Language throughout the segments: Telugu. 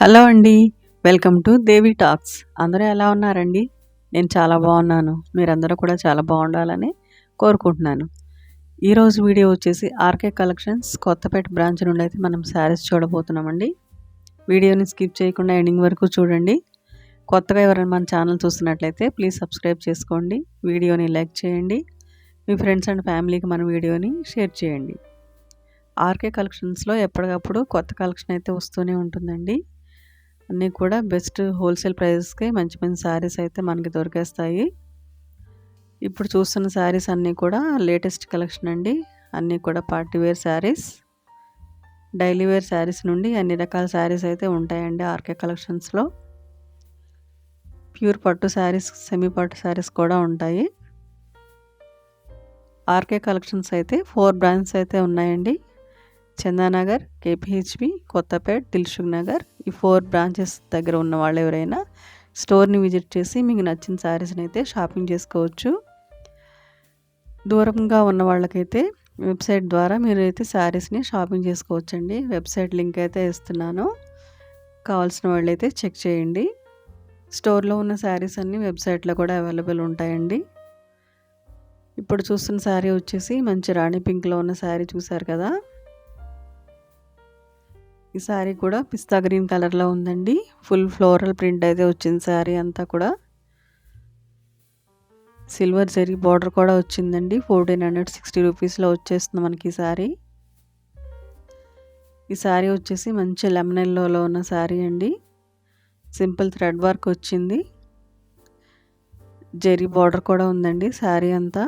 హలో అండి. Welcome to Devi talks. అందరూ ఎలా ఉన్నారండి? నేను చాలా బాగున్నాను. మీరందరూ కూడా చాలా బాగుండాలని కోరుకుంటున్నాను. ఈరోజు వీడియో వచ్చేసి ఆర్కే కలెక్షన్స్ కొత్తపేట బ్రాంచ్ నుండి అయితే మనం శారీస్ చూడబోతున్నామండి. వీడియోని స్కిప్ చేయకుండా ఎండింగ్ వరకు చూడండి. కొత్తగా ఎవరైనా మన ఛానల్ చూస్తున్నట్లయితే ప్లీజ్ సబ్స్క్రైబ్ చేసుకోండి. వీడియోని లైక్ చేయండి. మీ ఫ్రెండ్స్ అండ్ ఫ్యామిలీకి మన వీడియోని షేర్ చేయండి. ఆర్కే కలెక్షన్స్లో ఎప్పటికప్పుడు కొత్త కలెక్షన్ అయితే వస్తూనే ఉంటుందండి. అన్నీ కూడా బెస్ట్ హోల్సేల్ ప్రైజెస్కి మంచి మంచి శారీస్ అయితే మనకి దొరికేస్తాయి. ఇప్పుడు చూస్తున్న శారీస్ అన్నీ కూడా లేటెస్ట్ కలెక్షన్ అండి. అన్నీ కూడా party wear saris, daily wear saris నుండి అన్ని రకాల శారీస్ అయితే ఉంటాయండి ఆర్కే కలెక్షన్స్లో. ప్యూర్ పట్టు శారీస్, సెమీ పట్టు శారీస్ కూడా ఉంటాయి. ఆర్కే కలెక్షన్స్ అయితే 4 బ్రాంచెస్ అయితే ఉన్నాయండి. చందానగర్, కేపీహెచ్బి, కొత్తపేట్, దిల్సుఖ్ నగర్, ఈ 4 బ్రాంచెస్ దగ్గర ఉన్న వాళ్ళు ఎవరైనా స్టోర్ని విజిట్ చేసి మీకు నచ్చిన శారీస్ని అయితే షాపింగ్ చేసుకోవచ్చు. దూరంగా ఉన్న వాళ్ళకైతే వెబ్సైట్ ద్వారా మీరు అయితే శారీస్ని షాపింగ్ చేసుకోవచ్చండి. వెబ్సైట్ లింక్ అయితే ఇస్తున్నాను, కావాల్సిన వాళ్ళు అయితే చెక్ చేయండి. స్టోర్లో ఉన్న శారీస్ అన్నీ వెబ్సైట్లో కూడా అవైలబుల్ ఉంటాయండి. ఇప్పుడు చూస్తున్న శారీ వచ్చేసి మంచి రాణి పింక్లో ఉన్న శారీ చూసారు కదా. ఈ శారీ కూడా పిస్తా గ్రీన్ కలర్లో ఉందండి. ఫుల్ ఫ్లోరల్ ప్రింట్ అయితే వచ్చింది. శారీ అంతా కూడా సిల్వర్ జరీ బార్డర్ కూడా వచ్చిందండి. 1460 రూపీస్లో వచ్చేస్తుంది మనకి ఈ శారీ. ఈ శారీ వచ్చేసి మంచి లెమన్ ఎల్లోలో ఉన్న శారీ అండి. సింపుల్ థ్రెడ్ వర్క్ వచ్చింది. జరీ బార్డర్ కూడా ఉందండి శారీ అంతా.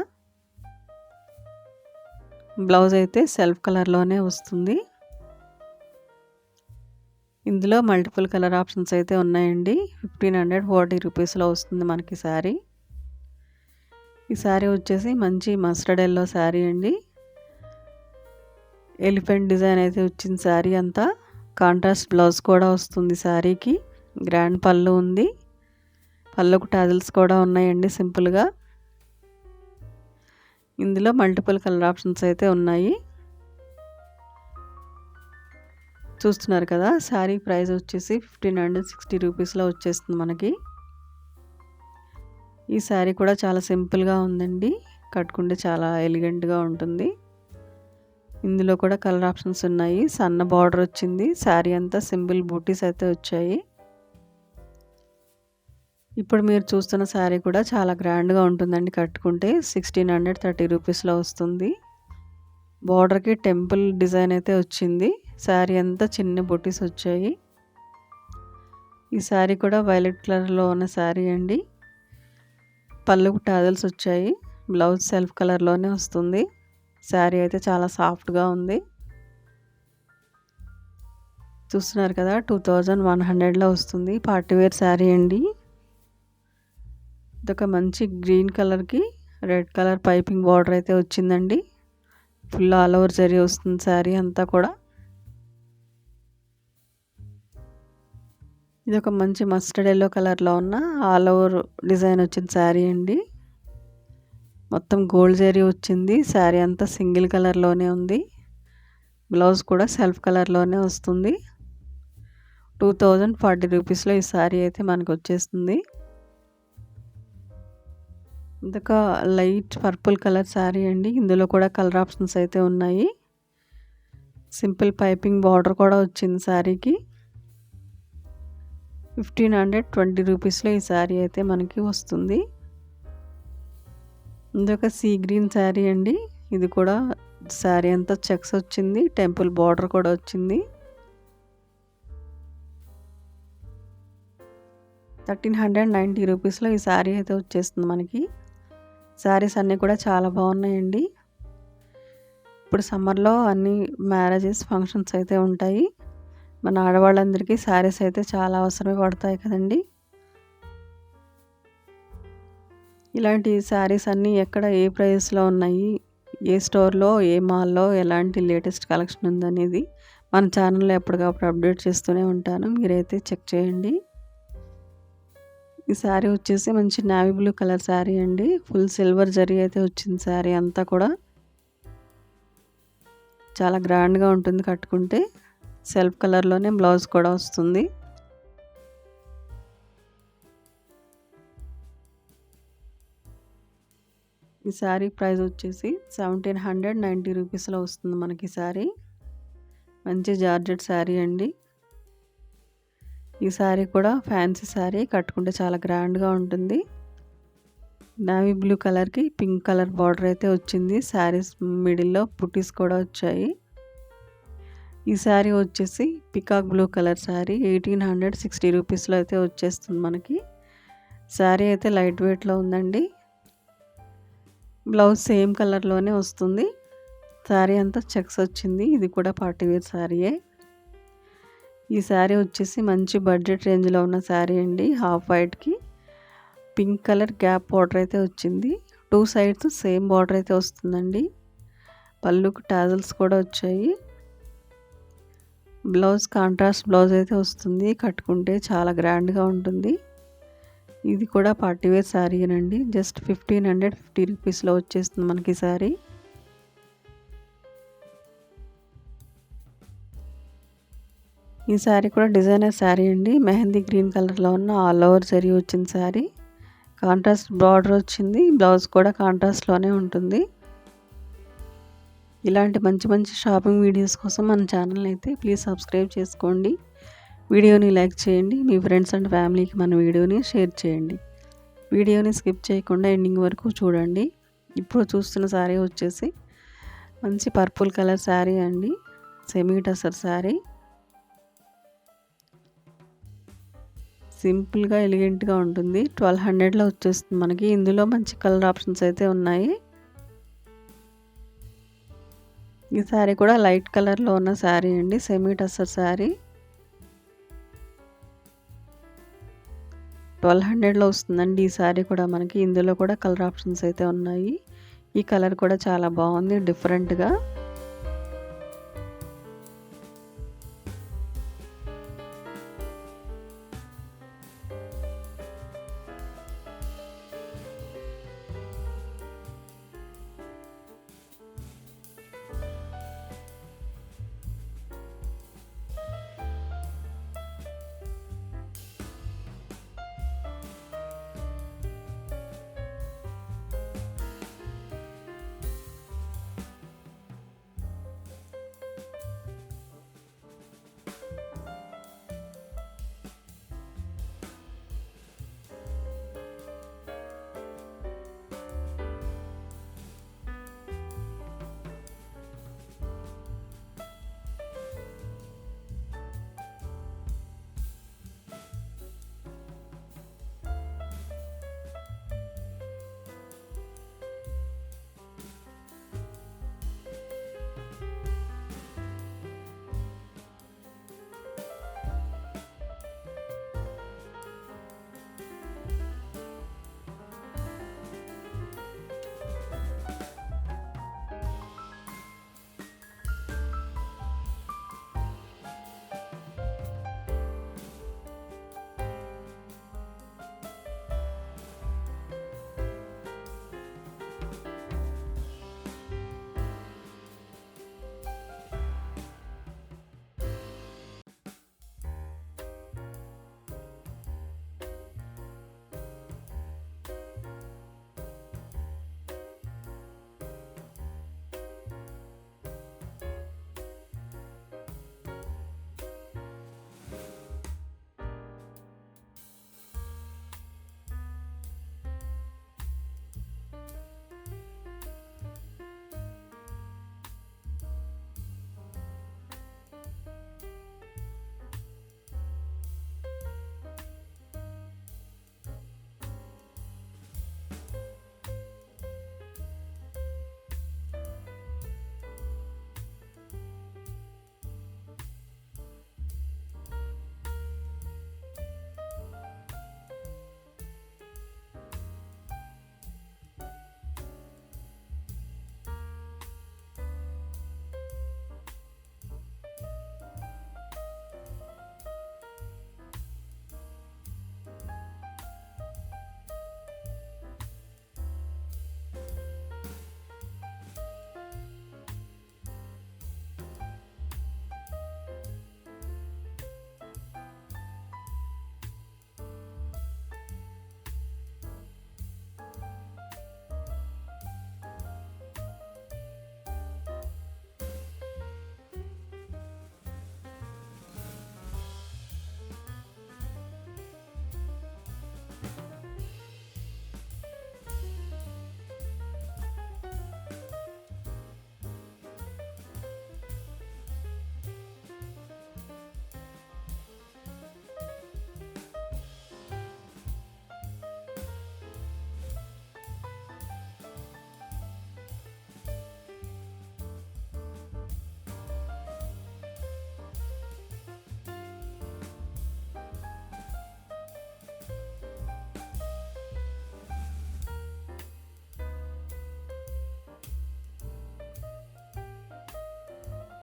బ్లౌజ్ అయితే సెల్ఫ్ కలర్లోనే వస్తుంది. ఇందులో మల్టిపుల్ కలర్ ఆప్షన్స్ అయితే ఉన్నాయండి. 1540 రూపీస్లో వస్తుంది మనకి శారీ. ఈ శారీ వచ్చేసి మంచి మస్టర్డ్ ఎల్లో శారీ అండి. ఎలిఫెంట్ డిజైన్ అయితే వచ్చింది శారీ అంతా. కాంట్రాస్ట్ బ్లౌజ్ కూడా వస్తుంది శారీకి. గ్రాండ్ పళ్ళు ఉంది. పళ్ళుకు టాజిల్స్ కూడా ఉన్నాయండి సింపుల్గా. ఇందులో మల్టిపుల్ కలర్ ఆప్షన్స్ అయితే ఉన్నాయి. చూస్తున్నారు కదా. శారీ ప్రైస్ వచ్చేసి 1560 రూపీస్లో వచ్చేస్తుంది మనకి. ఈ శారీ కూడా చాలా సింపుల్గా ఉందండి. కట్టుకుంటే చాలా ఎలిగెంట్గా ఉంటుంది. ఇందులో కూడా కలర్ ఆప్షన్స్ ఉన్నాయి. సన్న బార్డర్ వచ్చింది. శారీ అంతా సింపుల్ బూటీస్ అయితే వచ్చాయి. ఇప్పుడు మీరు చూస్తున్న శారీ కూడా చాలా గ్రాండ్గా ఉంటుందండి. కట్టుకుంటే 1630 రూపీస్లో వస్తుంది. బార్డర్కి టెంపుల్ డిజైన్ అయితే వచ్చింది. శారీ అంతా చిన్న బొటీస్ వచ్చాయి. ఈ శారీ కూడా వైలెట్ కలర్లో ఉన్న శారీ అండి. పళ్ళుకు టాజల్స్ వచ్చాయి. బ్లౌజ్ సెల్ఫ్ కలర్లోనే వస్తుంది. శారీ అయితే చాలా సాఫ్ట్గా ఉంది. చూస్తున్నారు కదా. 2100లో వస్తుంది. పార్టీ వేర్ శారీ అండి. ఇదొక మంచి గ్రీన్ కలర్కి రెడ్ కలర్ పైపింగ్ బార్డర్ అయితే వచ్చిందండి. ఫుల్ ఆల్ ఓవర్ జరీ వస్తుంది శారీ అంతా కూడా. ఇది ఒక మంచి మస్టర్డ్ ఎల్లో కలర్లో ఉన్న ఆల్ ఓవర్ డిజైన్ వచ్చిన శారీ అండి. మొత్తం గోల్డ్ జరీ వచ్చింది. శారీ అంతా సింగిల్ కలర్లోనే ఉంది. బ్లౌజ్ కూడా సెల్ఫ్ కలర్లోనే వస్తుంది. 2040 రూపీస్లో ఈ శారీ అయితే మనకు వచ్చేస్తుంది. ఇదొక లైట్ పర్పుల్ కలర్ శారీ అండి. ఇందులో కూడా కలర్ ఆప్షన్స్ అయితే ఉన్నాయి. సింపుల్ పైపింగ్ బార్డర్ కూడా వచ్చింది శారీకి. 1520 రూపీస్లో ఈ శారీ అయితే మనకి వస్తుంది. ఇదొక సీ గ్రీన్ శారీ అండి. ఇది కూడా శారీ అంతా చెక్స్ వచ్చింది. టెంపుల్ బార్డర్ కూడా వచ్చింది. 1390 రూపీస్లో ఈ శారీ అయితే వచ్చేస్తుంది మనకి. శారీస్ అన్నీ కూడా చాలా బాగున్నాయండి. ఇప్పుడు సమ్మర్లో అన్ని మ్యారేజెస్, ఫంక్షన్స్ అయితే ఉంటాయి. మన ఆడవాళ్ళందరికీ శారీస్ అయితే చాలా అవసరమే పడతాయి కదండి. ఇలాంటి శారీస్ అన్నీ ఎక్కడ ఏ ప్రైస్లో ఉన్నాయి, ఏ స్టోర్లో, ఏ మాల్లో ఎలాంటి లేటెస్ట్ కలెక్షన్ ఉందనేది మన ఛానల్లో ఎప్పటికప్పుడు అప్డేట్ చేస్తూనే ఉంటాను. మీరైతే చెక్ చేయండి. ఈ శారీ వచ్చేసి మంచి నావీ బ్లూ కలర్ శారీ అండి. ఫుల్ సిల్వర్ జరీ అయితే వచ్చింది శారీ అంతా కూడా. చాలా గ్రాండ్గా ఉంటుంది కట్టుకుంటే. సెల్ఫ్ కలర్లోనే బ్లౌజ్ కూడా వస్తుంది. ఈ శారీ ప్రైస్ వచ్చేసి 1790 రూపీస్లో వస్తుంది మనకి శారీ. మంచి జార్జెట్ శారీ అండి. ఈ శారీ కూడా ఫ్యాన్సీ శారీ, కట్టుకుంటే చాలా గ్రాండ్గా ఉంటుంది. నావీ బ్లూ కలర్కి పింక్ కలర్ బార్డర్ అయితే వచ్చింది. శారీస్ మిడిల్లో బుటీస్ కూడా వచ్చాయి. ఈ శారీ వచ్చేసి పికాక్ బ్లూ కలర్ శారీ 1860 రూపీస్లో అయితే వచ్చేస్తుంది మనకి. శారీ అయితే లైట్ వెయిట్లో ఉందండి. బ్లౌజ్ సేమ్ కలర్లోనే వస్తుంది. శారీ అంతా చెక్స్ వచ్చింది. ఇది కూడా పార్టీ వేర్ శారీయే. ఈ శారీ వచ్చేసి మంచి బడ్జెట్ రేంజ్లో ఉన్న శారీ అండి. హాఫ్ వైట్కి పింక్ కలర్ గ్యాప్ బార్డర్ అయితే వచ్చింది. 2 సైడ్స్ సేమ్ బార్డర్ అయితే వస్తుందండి. పళ్ళుకు టాజల్స్ కూడా వచ్చాయి. బ్లౌజ్ కాంట్రాస్ట్ బ్లౌజ్ అయితే వస్తుంది. కట్టుకుంటే చాలా గ్రాండ్గా ఉంటుంది. ఇది కూడా పార్టీ వేర్ శారీనండి. జస్ట్ 1550 రూపీస్లో వచ్చేస్తుంది మనకి శారీ. ఈ శారీ కూడా డిజైనర్ శారీ అండి. మెహందీ గ్రీన్ కలర్లో ఉన్న ఆల్ ఓవర్ జరీ వచ్చిన శారీ. కాంట్రాస్ట్ బార్డర్ వచ్చింది. బ్లౌజ్ కూడా కాంట్రాస్ట్లోనే ఉంటుంది. ఇలాంటి మంచి మంచి షాపింగ్ వీడియోస్ కోసం మన ఛానల్ని అయితే ప్లీజ్ సబ్స్క్రైబ్ చేసుకోండి. వీడియోని లైక్ చేయండి. మీ ఫ్రెండ్స్ అండ్ ఫ్యామిలీకి మన వీడియోని షేర్ చేయండి. వీడియోని స్కిప్ చేయకుండా ఎండింగ్ వరకు చూడండి. ఇప్పుడు చూస్తున్న శారీ వచ్చేసి మంచి పర్పుల్ కలర్ శారీ అండి. సెమీ టసర్ శారీ. సింపుల్గా ఎలిగెంట్గా ఉంటుంది. 1200లో వచ్చేస్తుంది మనకి. ఇందులో మంచి కలర్ ఆప్షన్స్ అయితే ఉన్నాయి. ఈ శారీ కూడా లైట్ కలర్లో ఉన్న శారీ అండి. సెమీ టసర్ శారీ 1200లో వస్తుందండి. ఈ శారీ కూడా మనకి. ఇందులో కూడా కలర్ ఆప్షన్స్ అయితే ఉన్నాయి. ఈ కలర్ కూడా చాలా బాగుంది డిఫరెంట్గా.